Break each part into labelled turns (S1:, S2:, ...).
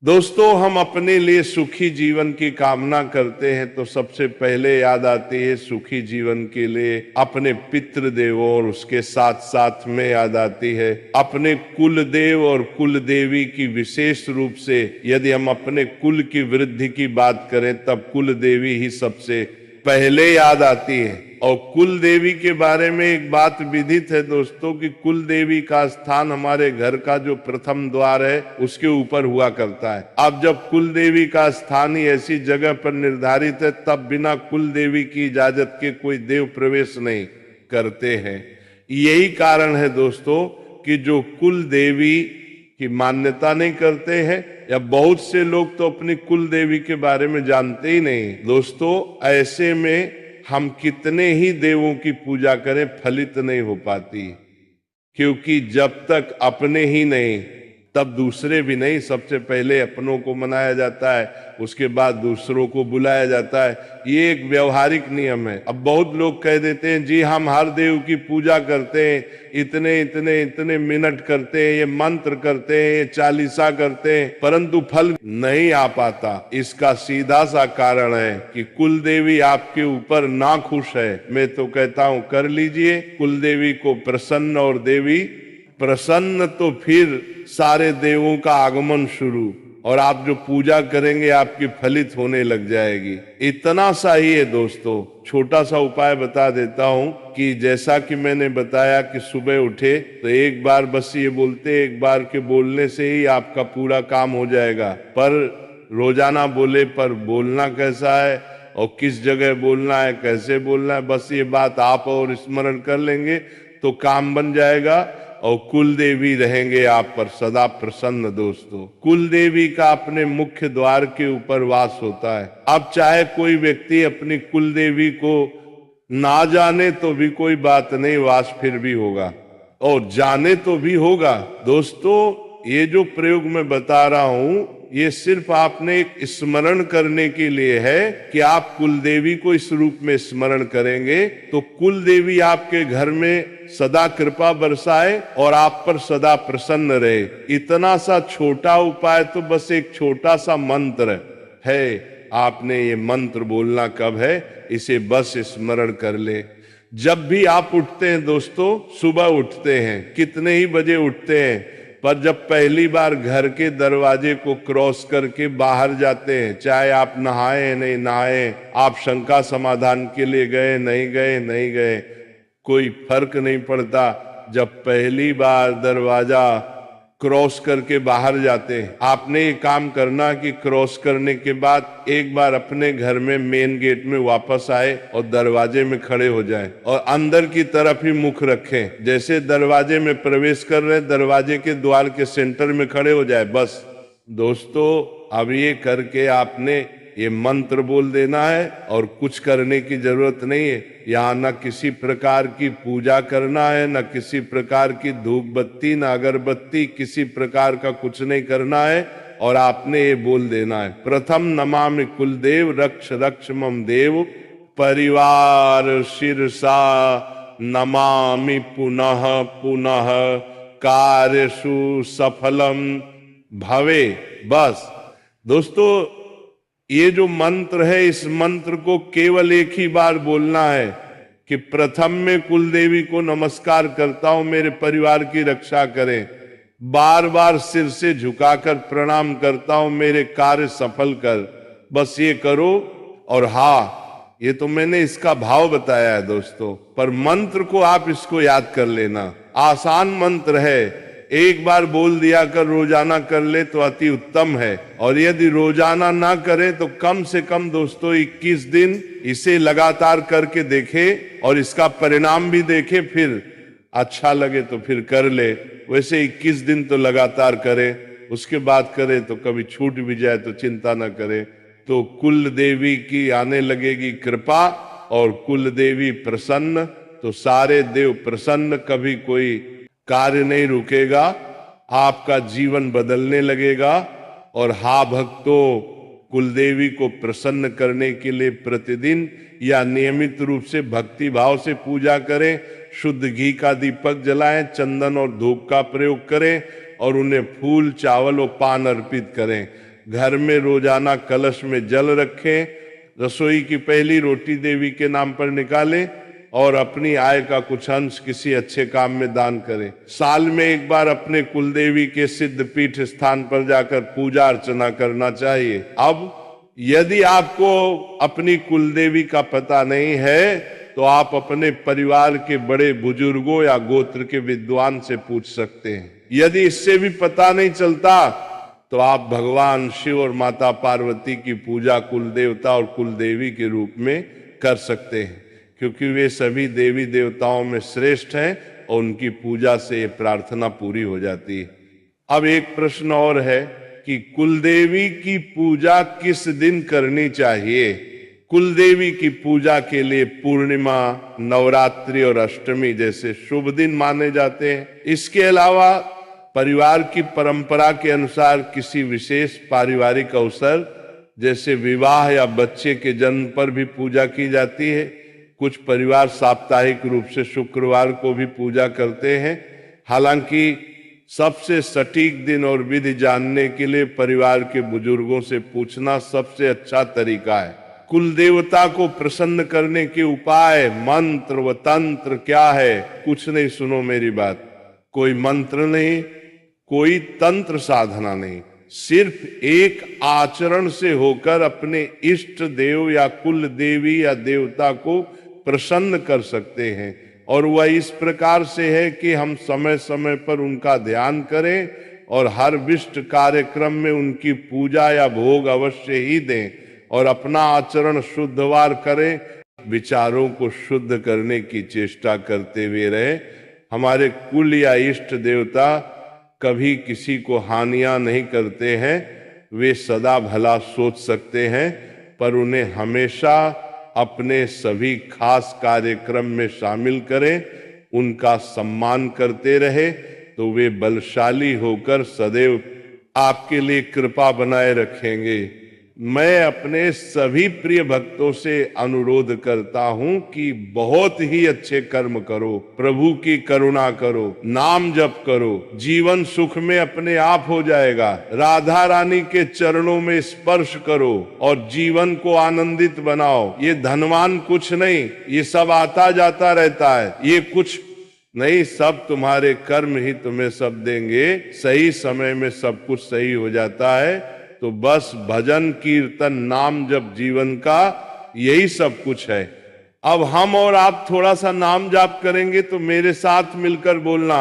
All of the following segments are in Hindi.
S1: दोस्तों, हम अपने लिए सुखी जीवन की कामना करते हैं तो सबसे पहले याद आती है सुखी जीवन के लिए अपने पितृ देवों, और उसके साथ साथ में याद आती है अपने कुल देव और कुल देवी की। विशेष रूप से यदि हम अपने कुल की वृद्धि की बात करें तब कुल देवी ही सबसे पहले याद आती है। और कुल देवी के बारे में एक बात विदित है दोस्तों कि कुल देवी का स्थान हमारे घर का जो प्रथम द्वार है उसके ऊपर हुआ करता है। अब जब कुल देवी का स्थान ही ऐसी जगह पर निर्धारित है तब बिना कुल देवी की इजाजत के कोई देव प्रवेश नहीं करते हैं। यही कारण है दोस्तों कि जो कुल देवी की मान्यता नहीं करते हैं, या बहुत से लोग तो अपनी कुल देवी के बारे में जानते ही नहीं। दोस्तों, ऐसे में हम कितने ही देवों की पूजा करें फलित नहीं हो पाती, क्योंकि जब तक अपने ही नहीं तब दूसरे भी नहीं। सबसे पहले अपनों को मनाया जाता है, उसके बाद दूसरों को बुलाया जाता है। ये एक व्यवहारिक नियम है। अब बहुत लोग कह देते हैं जी हम हर देव की पूजा करते हैं, इतने इतने इतने मिनट करते हैं, ये मंत्र करते हैं, ये चालीसा करते हैं, परंतु फल नहीं आ पाता। इसका सीधा सा कारण है कि कुल देवी आपके ऊपर ना खुश है। मैं तो कहता हूं कर लीजिए कुल देवी को प्रसन्न, और देवी प्रसन्न तो फिर सारे देवों का आगमन शुरू, और आप जो पूजा करेंगे आपकी फलित होने लग जाएगी। इतना सा ही है दोस्तों। छोटा सा उपाय बता देता हूं कि जैसा कि मैंने बताया कि सुबह उठे तो एक बार बस ये बोलते, एक बार के बोलने से ही आपका पूरा काम हो जाएगा। पर रोजाना बोले पर बोलना कैसा है और किस जगह बोलना है, कैसे बोलना है, बस ये बात आप और स्मरण कर लेंगे तो काम बन जाएगा, और कुल देवी रहेंगे आप पर सदा प्रसन्न। दोस्तों, कुल देवी का अपने मुख्य द्वार के ऊपर वास होता है। अब चाहे कोई व्यक्ति अपनी कुल देवी को ना जाने तो भी कोई बात नहीं, वास फिर भी होगा, और जाने तो भी होगा। दोस्तों, ये जो प्रयोग मैं बता रहा हूं ये सिर्फ आपने एक स्मरण करने के लिए है कि आप कुल देवी को इस रूप में स्मरण करेंगे तो कुल देवी आपके घर में सदा कृपा बरसाए और आप पर सदा प्रसन्न रहे। इतना सा छोटा उपाय तो बस एक छोटा सा मंत्र है। आपने ये मंत्र बोलना कब है, इसे बस स्मरण कर ले। जब भी आप उठते हैं दोस्तों, सुबह उठते हैं, कितने ही बजे उठते हैं, पर जब पहली बार घर के दरवाजे को क्रॉस करके बाहर जाते हैं, चाहे आप नहाए नहीं नहाए, आप शंका समाधान के लिए गए नहीं गए नहीं गए, कोई फर्क नहीं पड़ता। जब पहली बार दरवाजा क्रॉस करके बाहर जाते हैं, आपने ये काम करना कि क्रॉस करने के बाद एक बार अपने घर में मेन गेट में वापस आए और दरवाजे में खड़े हो जाएं और अंदर की तरफ ही मुख रखें। जैसे दरवाजे में प्रवेश कर रहे, दरवाजे के द्वार के सेंटर में खड़े हो जाए बस। दोस्तों, अब ये करके आपने ये मंत्र बोल देना है और कुछ करने की जरूरत नहीं है। यहाँ न किसी प्रकार की पूजा करना है, न किसी प्रकार की धूप बत्ती, न अगरबत्ती, किसी प्रकार का कुछ नहीं करना है। और आपने ये बोल देना है, प्रथम नमामि कुलदेव रक्ष रक्ष मम देव, परिवार शिरसा नमामि पुनः पुनः, कार्यसु सफलम भवे। बस दोस्तों, ये जो मंत्र है इस मंत्र को केवल एक ही बार बोलना है कि प्रथम में कुल देवी को नमस्कार करता हूं, मेरे परिवार की रक्षा करें। बार बार सिर से झुकाकर प्रणाम करता हूं, मेरे कार्य सफल कर। बस ये करो। और हाँ, ये तो मैंने इसका भाव बताया है दोस्तों, पर मंत्र को आप इसको याद कर लेना। आसान मंत्र है, एक बार बोल दिया कर रोजाना कर ले तो अति उत्तम है। और यदि रोजाना ना करे तो कम से कम दोस्तों 21 दिन इसे लगातार करके देखे और इसका परिणाम भी देखे, फिर अच्छा लगे तो फिर कर ले। वैसे 21 दिन तो लगातार करे, उसके बाद करे तो कभी छूट भी जाए तो चिंता न करे। तो कुल देवी की आने लगेगी कृपा, और कुल देवी प्रसन्न तो सारे देव प्रसन्न। कभी कोई कार्य नहीं रुकेगा, आपका जीवन बदलने लगेगा। और हा भक्तों, कुलदेवी को प्रसन्न करने के लिए प्रतिदिन या नियमित रूप से भक्ति भाव से पूजा करें। शुद्ध घी का दीपक जलाएं, चंदन और धूप का प्रयोग करें और उन्हें फूल चावल और पान अर्पित करें। घर में रोजाना कलश में जल रखें, रसोई की पहली रोटी देवी के नाम पर निकालें और अपनी आय का कुछ अंश किसी अच्छे काम में दान करें। साल में एक बार अपने कुलदेवी के सिद्ध पीठ स्थान पर जाकर पूजा अर्चना करना चाहिए। अब यदि आपको अपनी कुलदेवी का पता नहीं है तो आप अपने परिवार के बड़े बुजुर्गों या गोत्र के विद्वान से पूछ सकते हैं। यदि इससे भी पता नहीं चलता तो आप भगवान शिव और माता पार्वती की पूजा कुल देवता और कुल देवी के रूप में कर सकते हैं, क्योंकि वे सभी देवी देवताओं में श्रेष्ठ हैं और उनकी पूजा से ये प्रार्थना पूरी हो जाती है। अब एक प्रश्न और है कि कुलदेवी की पूजा किस दिन करनी चाहिए। कुलदेवी की पूजा के लिए पूर्णिमा, नवरात्रि और अष्टमी जैसे शुभ दिन माने जाते हैं। इसके अलावा परिवार की परंपरा के अनुसार किसी विशेष पारिवारिक अवसर जैसे विवाह या बच्चे के जन्म पर भी पूजा की जाती है। कुछ परिवार साप्ताहिक रूप से शुक्रवार को भी पूजा करते हैं। हालांकि सबसे सटीक दिन और विधि जानने के लिए परिवार के बुजुर्गों से पूछना सबसे अच्छा तरीका है। कुल देवता को प्रसन्न करने के उपाय, मंत्र व तंत्र क्या है? कुछ नहीं, सुनो मेरी बात। कोई मंत्र नहीं, कोई तंत्र साधना नहीं, सिर्फ एक आचरण से होकर अपने इष्ट देव या कुल देवी या देवता को प्रसन्न कर सकते हैं। और वह इस प्रकार से है कि हम समय समय पर उनका ध्यान करें और हर विशिष्ट कार्यक्रम में उनकी पूजा या भोग अवश्य ही दें और अपना आचरण शुद्धवार करें। विचारों को शुद्ध करने की चेष्टा करते हुए रहे। हमारे कुल या इष्ट देवता कभी किसी को हानियां नहीं करते हैं। वे सदा भला सोच सकते हैं, पर उन्हें हमेशा अपने सभी खास कार्यक्रम में शामिल करें, उनका सम्मान करते रहे, तो वे बलशाली होकर सदैव आपके लिए कृपा बनाए रखेंगे। मैं अपने सभी प्रिय भक्तों से अनुरोध करता हूं कि बहुत ही अच्छे कर्म करो, प्रभु की करुणा करो, नाम जप करो, जीवन सुख में अपने आप हो जाएगा। राधा रानी के चरणों में स्पर्श करो और जीवन को आनंदित बनाओ। ये धनवान कुछ नहीं, ये सब आता जाता रहता है, ये कुछ नहीं, सब तुम्हारे कर्म ही तुम्हें सब देंगे। सही समय में सब कुछ सही हो जाता है। तो बस भजन कीर्तन नाम जप जीवन का यही सब कुछ है। अब हम और आप थोड़ा सा नाम जाप करेंगे, तो मेरे साथ मिलकर बोलना,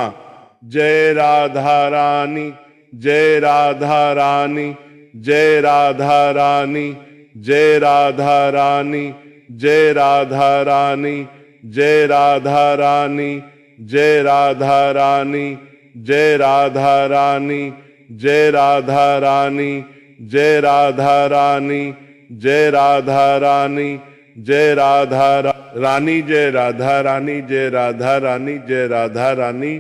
S1: जय राधा रानी, जय राधा रानी, जय राधा रानी, जय राधा रानी, जय राधा रानी, जय राधा रानी, जय राधा रानी, जय राधा रानी, जय राधा रानी, जय राधा रानी, जय राधा रानी, जय राधा रानी, जय राधा रानी, जय राधा रानी, जय राधा रानी।